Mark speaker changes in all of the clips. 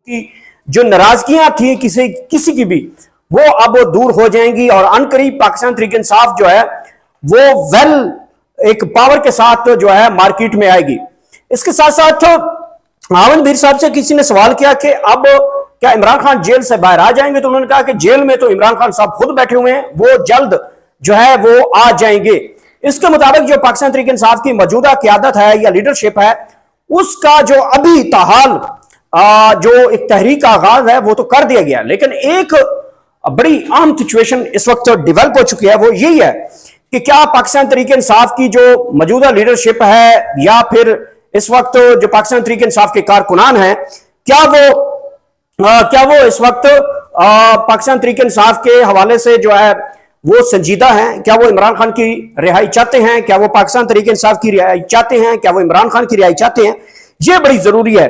Speaker 1: की जो नाराजगियां थी किसी की भी, वो अब दूर हो जाएंगी और अनकरीब पाकिस्तान तहरीक इंसाफ जो है वो एक पावर के साथ जो है मार्केट में आएगी। इसके साथ साथ आमद मीर साहब से किसी ने सवाल किया कि अब क्या इमरान खान जेल से बाहर आ जाएंगे, तो उन्होंने कहा कि जेल में तो इमरान खान साहब खुद बैठे हुए हैं, वो जल्द जो है वो आ जाएंगे। इसके मुताबिक जो पाकिस्तान तहरीक इंसाफ की मौजूदा क़यादत है या लीडरशिप है, उसका जो अभी ताहाल जो एक तहरीक का आगाज है वो तो कर दिया गया, लेकिन एक बड़ी अहम सिचुएशन इस वक्त डेवलप हो चुकी है, वो यही है कि क्या पाकिस्तान तहरीक इंसाफ की जो मौजूदा लीडरशिप है या फिर इस वक्त जो पाकिस्तान तहरीक इंसाफ के कारकुनान हैं, क्या वो इस वक्त पाकिस्तान तहरीक इंसाफ के हवाले से जो है वो संजीदा हैं? क्या वो इमरान खान की रिहाई चाहते हैं? क्या वो पाकिस्तान तहरीक इंसाफ की रिहाई चाहते हैं? क्या वो इमरान खान की रिहाई चाहते हैं? ये बड़ी जरूरी है।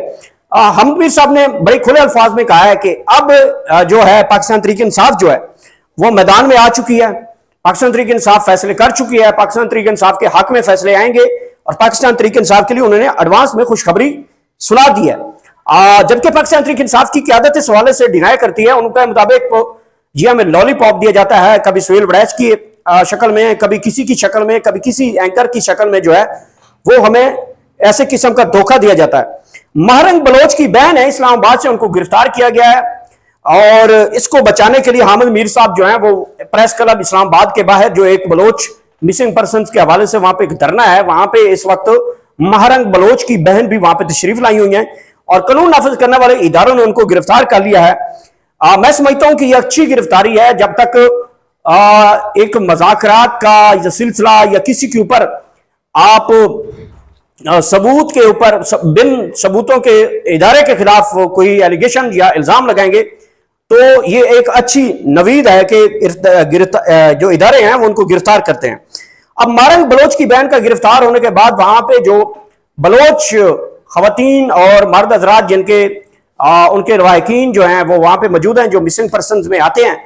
Speaker 1: आमद मीर साहब ने बड़े खुले अल्फाज में कहा है कि अब जो है पाकिस्तान तहरीक इंसाफ जो है वो मैदान में आ चुकी है, पाकिस्तान तहरीक इंसाफ फैसले कर चुकी है, पाकिस्तान तहरीक इंसाफ के हक में फैसले आएंगे और पाकिस्तान तहरीक इंसाफ के लिए उन्होंने एडवांस में खुशखबरी सुना दी है। जबकि पाकिस्तान तहरीक इंसाफ की क़यादत इस हवाले से डिनाई करती है, उनके मुताबिक जी हमें लॉलीपॉप दिया जाता है, कभी सुहेल वड़ैच की शक्ल में, कभी किसी की शक्ल में, कभी किसी एंकर की शक्ल में, जो है वो हमें ऐसे किस्म का धोखा दिया जाता है। महरंग बलोच की बहन है, इस्लामाबाद से उनको गिरफ्तार किया गया है और इसको बचाने के लिए आमद मीर साहब जो है वो प्रेस क्लब इस्लामाबाद के बाहर जो एक बलोच मिसिंग पर्सन के हवाले से वहां पे एक धरना है, वहां पे इस वक्त महरंग बलोच की बहन भी वहां पे तशरीफ लाई हुई है और कानून नाफिज करने वाले इदारों ने उनको गिरफ्तार कर लिया है। मैं समझता हूं कि यह अच्छी गिरफ्तारी है। जब तक एक मज़ाकरात का सिलसिला या किसी के ऊपर आप सबूत के ऊपर बिन सबूतों के इदारे के खिलाफ कोई एलिगेशन या इल्जाम लगाएंगे, तो ये एक अच्छी नवीद है कि जो इदारे हैं वो उनको गिरफ्तार करते हैं। अब महरंग बलोच की बहन का गिरफ्तार होने के बाद वहां पे जो बलोच खवातीन और मर्द हजरात जिनके उनके रवायकीन जो हैं वो वहां पे मौजूद हैं, जो मिसिंग पर्सन में आते हैं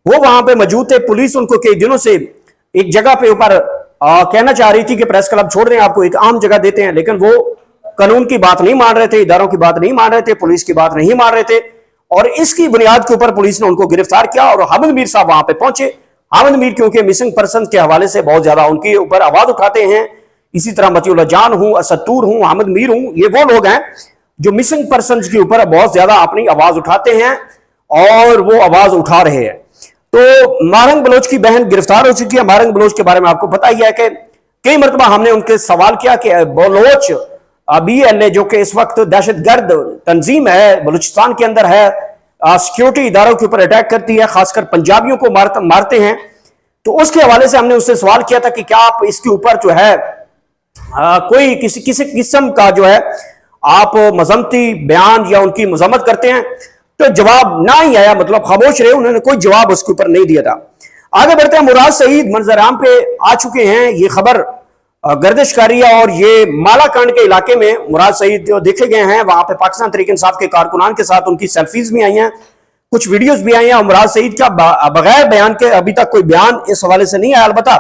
Speaker 1: वो वहां पे मौजूद थे। पुलिस उनको कई दिनों से एक जगह पे ऊपर कहना चाह रही थी कि प्रेस क्लब छोड़ दें, आपको एक आम जगह देते हैं, लेकिन वो कानून की बात नहीं मान रहे थे, इदारों की बात नहीं मान रहे थे, पुलिस की बात नहीं मान रहे थे और इसकी बुनियाद के ऊपर पुलिस ने उनको गिरफ्तार किया और आमद मीर साहब वहां पे पहुंचे। आमद मीर क्योंकि मिसिंग पर्सन के हवाले से बहुत ज्यादा उनके ऊपर आवाज उठाते हैं, इसी तरह मतीउल्लाह जान हूं, असदूर हूं, आमद मीर हूं, ये वो लोग हैं जो मिसिंग पर्सन के ऊपर बहुत ज्यादा अपनी आवाज उठाते हैं और वो आवाज उठा रहे हैं। तो महरंग बलोच की बहन गिरफ्तार हो चुकी है। महरंग बलोच के बारे में आपको पता ही है कि कई मरतबा हमने उनके सवाल किया कि बलोच BLA जो कि इस वक्त दहशतगर्द तंजीम है, बलूचिस्तान के अंदर है, सिक्योरिटी इदारों के ऊपर अटैक करती है, खासकर पंजाबियों को मारते हैं, तो उसके हवाले से हमने उससे सवाल किया था कि क्या आप इसके ऊपर जो है कोई किसी किस्म का जो है आप मजम्मती बयान या उनकी मजम्मत करते हैं, तो जवाब ना ही आया, मतलब खामोश रहे, उन्होंने कोई जवाब उसके ऊपर नहीं दिया था। आगे बढ़ते हैं, मुराद सईद मंजर-ए-आम पे आ चुके हैं। ये खबर गर्दिश कर रही है और ये मालाकांड के इलाके में मुराद सईद जो देखे गए हैं, वहां पे पाकिस्तान तहरीक इंसाफ के कारकुनान के साथ उनकी सेल्फीज भी आई हैं, कुछ वीडियोस भी आई हैं और मुराद सईद का बगैर बयान के अभी तक कोई बयान इस हवाले से नहीं आया। अलबत्ता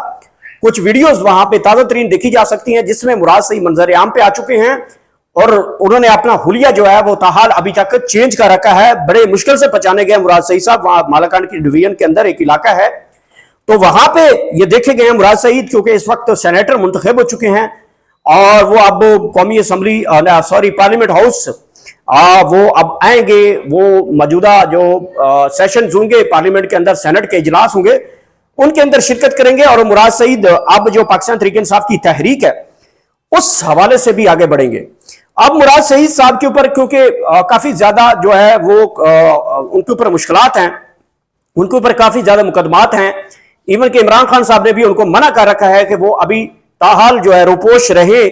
Speaker 1: कुछ वीडियोस वहां पे ताजा तरीन देखी जा सकती हैं जिसमें मुराद सईद मंजर-ए-आम पे आ चुके हैं और उन्होंने अपना हुलिया जो है वो ताहाल अभी तक चेंज कर रखा है। बड़े मुश्किल से पहचाने गए मुराद सईद साहब, वहां मालाकांड की डिवीजन के अंदर एक इलाका है, तो वहां पे ये देखे गए हैं मुराद सईद, क्योंकि इस वक्त सेनेटर मुंतखब हो चुके हैं और वो अब कौमी असम्बली पार्लियामेंट हाउस वो अब आएंगे, वो मौजूदा जो सेशन होंगे पार्लियामेंट के अंदर, सेनेट के इजलास होंगे, उनके अंदर शिरकत करेंगे और मुराद सईद अब जो पाकिस्तान तहरीक इंसाफ की तहरीक है उस हवाले से भी आगे बढ़ेंगे। अब मुराद सईद साहब के ऊपर क्योंकि काफी ज्यादा जो है वो उनके ऊपर मुश्किलात हैं, उनके ऊपर काफी ज्यादा मुकदमात हैं, इवन कि इमरान खान साहब ने भी उनको मना कर रखा है कि वो अभी ताहाल जो है रोपोश रहे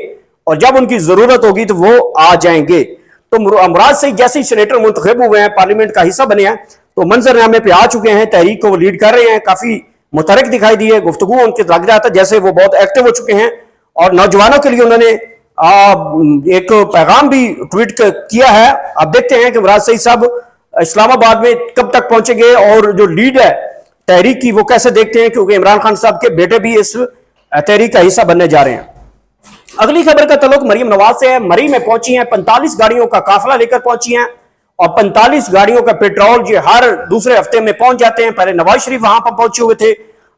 Speaker 1: और जब उनकी जरूरत होगी तो वो आ जाएंगे। तो मुराद सईद जैसे ही सेनेटर मुंतखब हुए हैं, पार्लियामेंट का हिस्सा बने हैं, तो मंजरनामे पे आ चुके हैं, तहरीक को वो लीड कर रहे हैं, काफी मुतहरिक दिखाई दी है, गुफ्तगू उनके लग रहा था जैसे वो बहुत एक्टिव हो चुके हैं और नौजवानों के लिए उन्होंने एक पैगाम भी ट्वीट किया है। अब देखते हैं कि मुराद सईद साहब इस्लामाबाद में कब तक पहुंचेंगे और जो लीड है तहरीक की वो कैसे देखते हैं, क्योंकि इमरान खान साहब के बेटे भी इस तहरीक का हिस्सा बनने जा रहे हैं। अगली खबर का तल्लुक मरीम नवाज से है। मरी में पहुंची हैं, 45 गाड़ियों का काफिला लेकर पहुंची हैं और 45 गाड़ियों का पेट्रोल ये हर दूसरे हफ्ते में पहुंच जाते हैं। पहले नवाज शरीफ वहां पर पहुंचे हुए थे,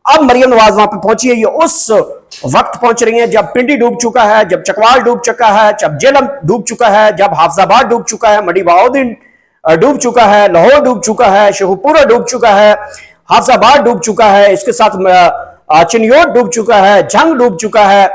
Speaker 1: अब मरियम नवाज वहां पर पहुंची है। ये उस वक्त पहुंच रही हैं जब पिंडी डूब चुका है, जब चकवाल डूब चुका है, जब जेलम डूब चुका है, जब हाफजाबाद डूब चुका है, मडी बहाउद्दीन डूब चुका है, लाहौर डूब चुका है, शेखुपुरा डूब चुका है, हाफजाबाद डूब चुका है, इसके साथ चिन्योट डूब चुका है, जंग डूब चुका है।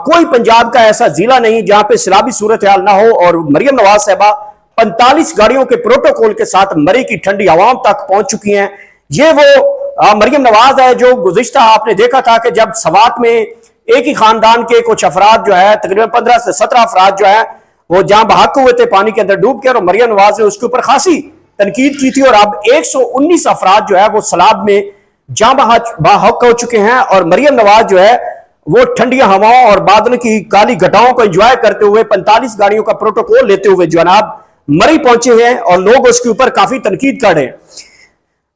Speaker 1: कोई पंजाब का ऐसा जिला नहीं जहां पे सैलाबी सूरत हाल ना हो। और मरियम नवाज साहबा 45 गाड़ियों के प्रोटोकॉल के साथ मरी की ठंडी हवाओं तक पहुंच चुकी हैं। ये वो मरियम नवाज है जो गुज़िश्ता आपने देखा था कि जब सवात में एक ही खानदान के कुछ अफराद जो है तकरीबन 15 से 17 अफराद जो है वो जहां बहक हुए थे पानी के अंदर डूब के, और मरियम नवाज ने उसके ऊपर खासी तनकीद की थी। और अब 119 अफराद जो है वो सैलाब में जहां बहक हो चुके हैं, और मरियम नवाज जो है वो ठंडी हवाओं और बादल की काली घटाओं को एंजॉय करते हुए 45 गाड़ियों का प्रोटोकॉल लेते हुए जनाब मरी पहुंचे हैं, और लोग उसके ऊपर काफी तनकीद कर रहे हैं।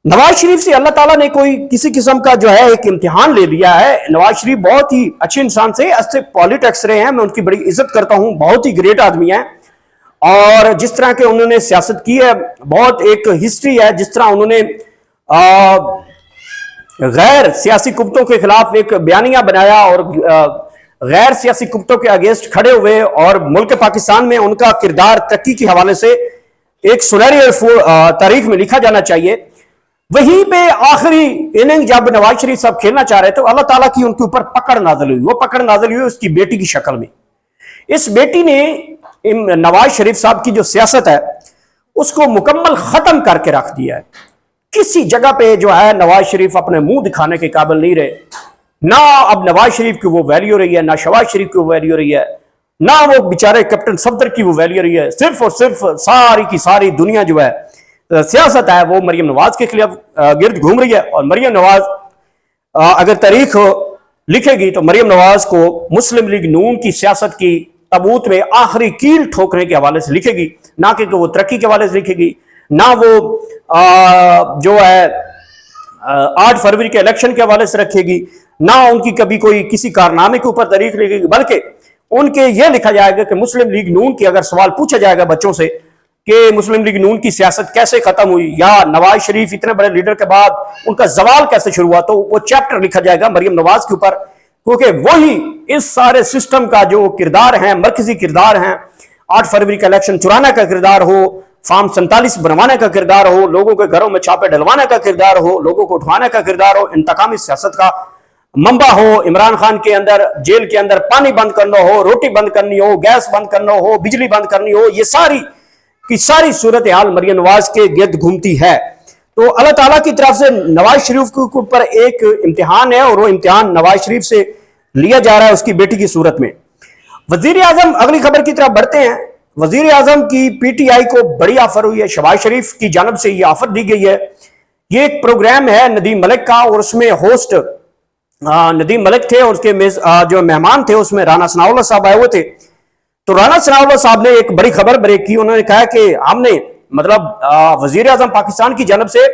Speaker 1: नवाज शरीफ से अल्लाह ताला ने कोई किसी किस्म का जो है एक इम्तिहान ले लिया है। नवाज शरीफ बहुत ही अच्छे इंसान से, अच्छे पॉलिटिक्स रहे हैं, मैं उनकी बड़ी इज्जत करता हूं, बहुत ही ग्रेट आदमी हैं। और जिस तरह के उन्होंने सियासत की है, बहुत एक हिस्ट्री है, जिस तरह उन्होंने गैर सियासी कुत्तों के खिलाफ एक बयानिया बनाया और गैर सियासी कुत्तों के अगेंस्ट खड़े हुए, और मुल्क पाकिस्तान में उनका किरदार तरक्की के हवाले से एक सुनहरी तारीख में लिखा जाना चाहिए। वहीं पे आखिरी इनिंग जब नवाज शरीफ साहब खेलना चाह रहे थे तो अल्लाह ताला की उनके ऊपर पकड़ नाज़िल हुई। वो पकड़ नाज़िल हुई उसकी बेटी की शक्ल में। इस बेटी ने नवाज शरीफ साहब की जो सियासत है उसको मुकम्मल खत्म करके रख दिया है। किसी जगह पे जो है नवाज शरीफ अपने मुंह दिखाने के काबिल नहीं रहे। ना अब नवाज शरीफ की वो वैल्यू रही है, ना शहबाज शरीफ की वो वैल्यू रही है, ना वो बेचारे कैप्टन सफदर की वो वैल्यू रही है। सिर्फ और सिर्फ सारी की सारी दुनिया जो है सियासत है वो मरियम नवाज के खिलाफ गिर्द घूम रही है। और मरियम नवाज अगर तारीख लिखेगी तो मरियम नवाज को मुस्लिम लीग नून की सियासत की तबूत में आखिरी कील ठोकने के हवाले से लिखेगी, ना कि वो तरक्की के हवाले से लिखेगी, ना वो जो है 8 फरवरी के इलेक्शन के हवाले से रखेगी, ना उनकी कभी कोई किसी कारनामे के ऊपर तारीख लिखेगी, बल्कि उनके ये लिखा जाएगा कि मुस्लिम लीग नून की अगर सवाल पूछा जाएगा बच्चों से कि मुस्लिम लीग नून की सियासत कैसे खत्म हुई या नवाज शरीफ इतने बड़े लीडर के बाद उनका जवाल कैसे शुरू हुआ, तो वो चैप्टर लिखा जाएगा मरियम नवाज के ऊपर, क्योंकि वही इस सारे सिस्टम का जो किरदार है, मरकजी किरदार है। 8 फरवरी का इलेक्शन चुराने का किरदार हो, फार्म 47 बनवाने का किरदार हो, लोगों के घरों में छापे डलवाने का किरदार हो, लोगों को उठवाने का किरदार हो, इंतकामी सियासत का मंबा हो, इमरान खान के अंदर जेल के अंदर पानी बंद करना हो, रोटी बंद करनी हो, गैस बंद करना हो, बिजली बंद करनी हो, ये सारी की सारी सूरत हाल मरियम नवाज के गिर्द घूमती है। तो अल्लाह ताला की तरफ से नवाज शरीफ के ऊपर एक इम्तिहान है, और वो इम्तिहान नवाज शरीफ से लिया जा रहा है उसकी बेटी की सूरत में। वजीर आजम, अगली खबर की तरफ बढ़ते हैं। वजीर आजम की पीटीआई को बड़ी ऑफर हुई है, शहबाज शरीफ की जानब से ये ऑफर दी गई है। ये एक प्रोग्राम है नदीम मलिक का, और उसमें होस्ट नदीम मलिक थे, और उसके जो मेहमान थे उसमें राना सनाउल्लाह साहब आए हुए थे। तो राना सनाउल्लाह साहब ने एक बड़ी खबर ब्रेक की। उन्होंने कहा कि हमने मतलब वजीर आजम पाकिस्तान की जानब से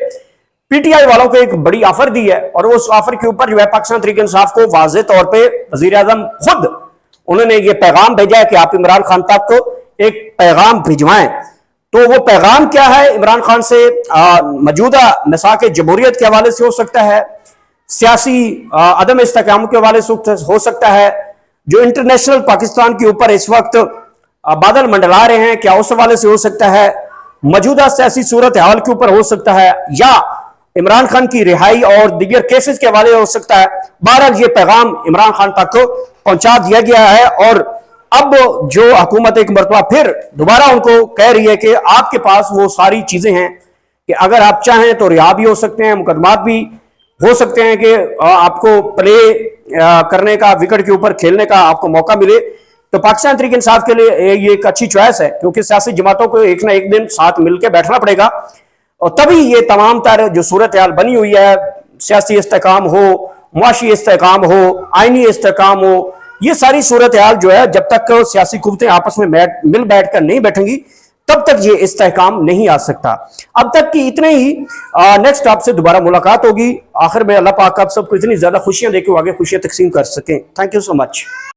Speaker 1: पीटीआई वालों को एक बड़ी ऑफर दी है, और उस ऑफर के ऊपर जो है पाकिस्तान तहरीक इंसाफ को वाज़ेह तौर पे वजीर आजम खुद उन्होंने ये पैगाम भेजा है कि आप इमरान खान तक को एक पैगाम भिजवाएं। तो वो पैगाम क्या है? इमरान खान से मौजूदा मिसाक जमहूरियत के हवाले से हो सकता है, सियासी अदम इस्तेकाम के हवाले से हो सकता है, जो इंटरनेशनल पाकिस्तान के ऊपर इस वक्त बादल मंडला रहे हैं क्या उस हवाले से हो सकता है, मौजूदा सियासी सूरत हाल के ऊपर हो सकता है, या इमरान खान की रिहाई और दीगर केसेस के हवाले हो सकता है। बहरहाल ये पैगाम इमरान खान तक पहुंचा दिया गया है, और अब जो हुकूमत एक मरतबा फिर दोबारा उनको कह रही है कि आपके पास वो सारी चीजें हैं कि अगर आप चाहें तो रिहा भी हो सकते हैं, मुकदमात भी हो सकते हैं कि आपको प्ले करने का, विकेट के ऊपर खेलने का आपको मौका मिले। तो पाकिस्तान तहरीक इंसाफ के लिए ये एक अच्छी चॉइस है, क्योंकि सियासी जमातों को एक ना एक दिन साथ मिलकर बैठना पड़ेगा, और तभी ये तमाम तर जो सूरत हाल बनी हुई है, सियासी इस्तेकाम हो, मुआशी इस्तेकाम हो, आइनी इस्तेकाम हो, ये सारी सूरत हाल जो है जब तक सियासी कुव्वतें आपस में मिल बैठ कर नहीं बैठेंगी तब तक ये इस्तेहकाम नहीं आ सकता। अब तक की इतने ही, नेक्स्ट आपसे दोबारा मुलाकात होगी। आखिर में अल्लाह पाक आप सबको इतनी ज्यादा खुशियां देके आगे खुशियां तकसीम कर सकें। Thank you so much.